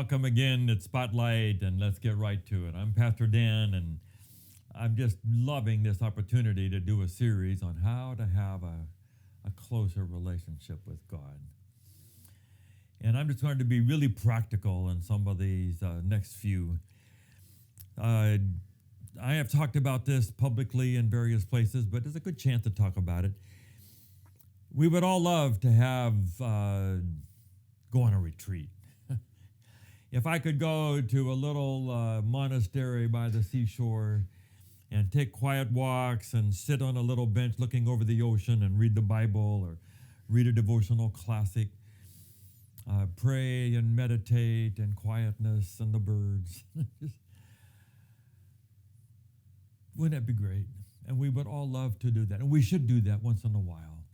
Welcome again at Spotlight, and let's get right to it. I'm Pastor Dan, and I'm just loving this opportunity to do a series on how to have a closer relationship with God. And I'm just going to be really practical in some of these next few. I have talked about this publicly in various places, but there's a good chance to talk about it. We would all love to have go on a retreat. If I could go to a little monastery by the seashore and take quiet walks and sit on a little bench looking over the ocean and read the Bible or read a devotional classic, pray and meditate in quietness and the birds. Wouldn't that be great? And we would all love to do that. And we should do that once in a while.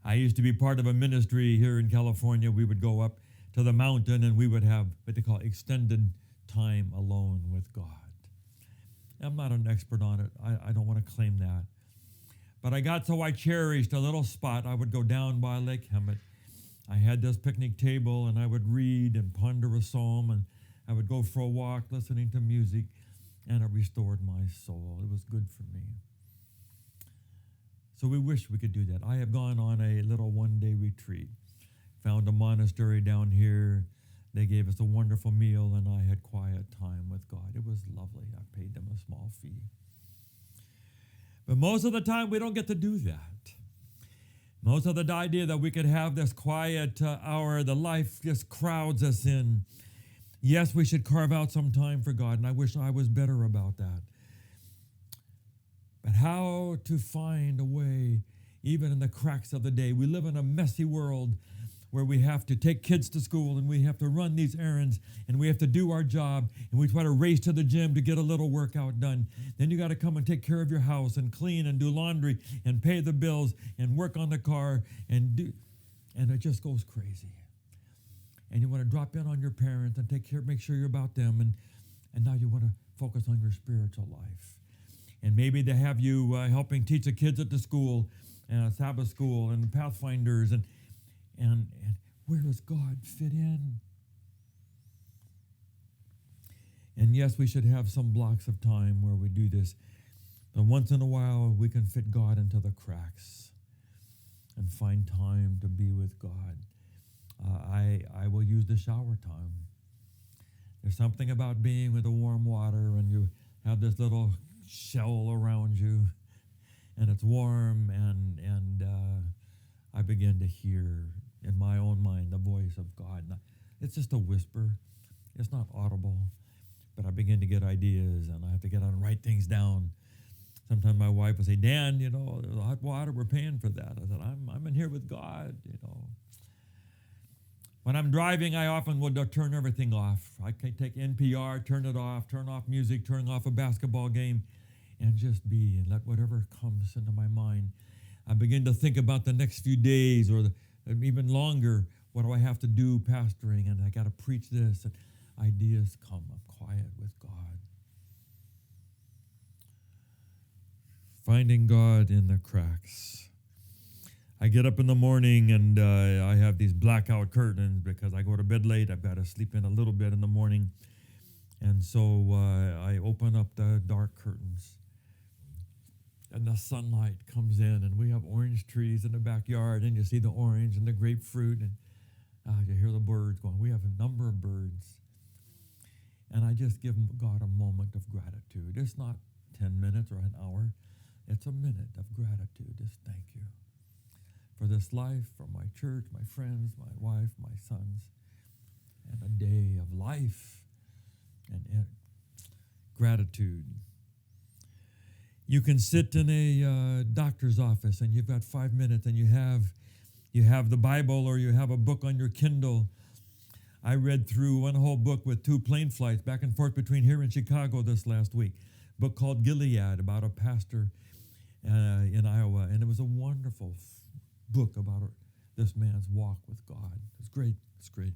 I used to be part of a ministry here in California. We would go up to the mountain and we would have what they call extended time alone with God. I'm not an expert on it. I don't want to claim that. But I cherished a little spot. I would go down by Lake Hemet. I had this picnic table and I would read and ponder a psalm, and I would go for a walk listening to music, and it restored my soul. It was good for me. So we wish we could do that. I have gone on a little one-day retreat. Found a monastery down here. They gave us a wonderful meal, and I had quiet time with God. It was lovely. I paid them a small fee. But most of the time, we don't get to do that. Most of the idea that we could have this quiet hour, the life just crowds us in. Yes, we should carve out some time for God, and I wish I was better about that. But how to find a way, even in the cracks of the day. We live in a messy world where we have to take kids to school and we have to run these errands and we have to do our job and we try to race to the gym to get a little workout done. Then you got to come and take care of your house and clean and do laundry and pay the bills and work on the car and it just goes crazy. And you want to drop in on your parents and make sure you're about them, and now you want to focus on your spiritual life. And maybe they have you helping teach the kids at the school and Sabbath school and the Pathfinders and where does God fit in? And yes, we should have some blocks of time where we do this. But once in a while, we can fit God into the cracks and find time to be with God. I will use the shower time. There's something about being with the warm water and you have this little shell around you and it's warm and I begin to hear in my own mind the voice of God. It's just a whisper. It's not audible, but I begin to get ideas and I have to get on and write things down. Sometimes my wife will say, Dan, hot water, we're paying for that. I said, I'm in here with God, When I'm driving, I often will turn everything off. I can take NPR, turn it off, turn off music, turn off a basketball game, and just be and let whatever comes into my mind. I begin to think about the next few days or even longer. What do I have to do pastoring? And I got to preach this. And ideas come. I'm quiet with God. Finding God in the cracks. I get up in the morning and I have these blackout curtains because I go to bed late. I've got to sleep in a little bit in the morning. And so I open up the dark curtains. And the sunlight comes in, and we have orange trees in the backyard, and you see the orange and the grapefruit, and you hear the birds going. We have a number of birds. And I just give God a moment of gratitude. It's not 10 minutes or an hour. It's a minute of gratitude. Just thank you for this life, for my church, my friends, my wife, my sons, and a day of life and gratitude. You can sit in a doctor's office and you've got 5 minutes and you have the Bible or you have a book on your Kindle. I read through one whole book with 2 plane flights back and forth between here and Chicago this last week. A book called Gilead about a pastor in Iowa. And it was a wonderful book about this man's walk with God. It's great. It's great.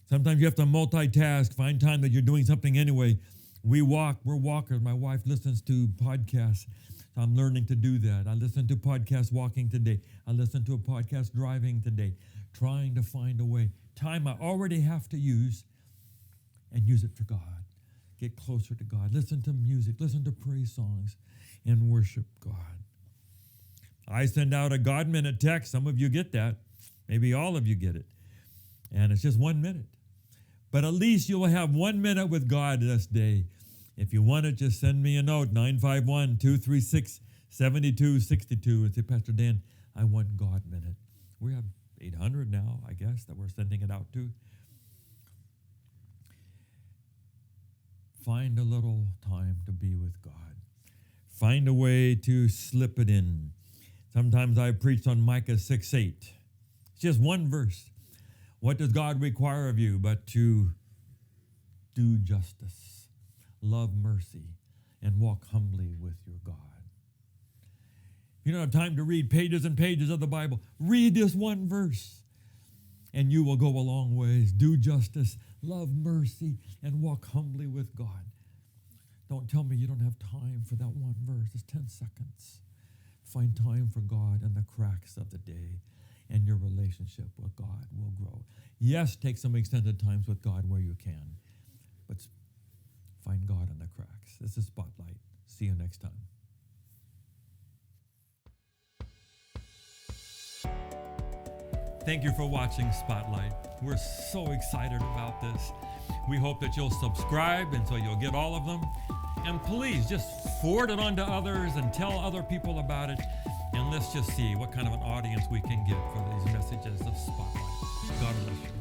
Sometimes you have to multitask, find time that you're doing something anyway. We're walkers. My wife listens to podcasts. So I'm learning to do that. I listen to podcasts walking today. I listen to a podcast driving today, trying to find a way time I already have to use and use it for God. Get closer to God. Listen to music. Listen to praise songs and worship God. I send out a God Minute text. Some of you get that. Maybe all of you get it. And it's just 1 minute. But at least you will have 1 minute with God this day. If you want it, just send me a note, 951-236-7262. And say, Pastor Dan, I want God Minute. We have 800 now, I guess, that we're sending it out to. Find a little time to be with God. Find a way to slip it in. Sometimes I preached on Micah 6:8. It's just one verse. What does God require of you but to do justice, love mercy, and walk humbly with your God? If you don't have time to read pages and pages of the Bible, read this one verse, and you will go a long ways. Do justice, love mercy, and walk humbly with God. Don't tell me you don't have time for that one verse. It's 10 seconds. Find time for God in the cracks of the day, and your relationship with God will grow. Yes, take some extended times with God where you can, but find God in the cracks. This is Spotlight. See you next time. Thank you for watching Spotlight. We're so excited about this. We hope that you'll subscribe and so you'll get all of them. And please just forward it on to others and tell other people about it. And let's just see what kind of an audience we can get for these messages of Spotlight. God bless you.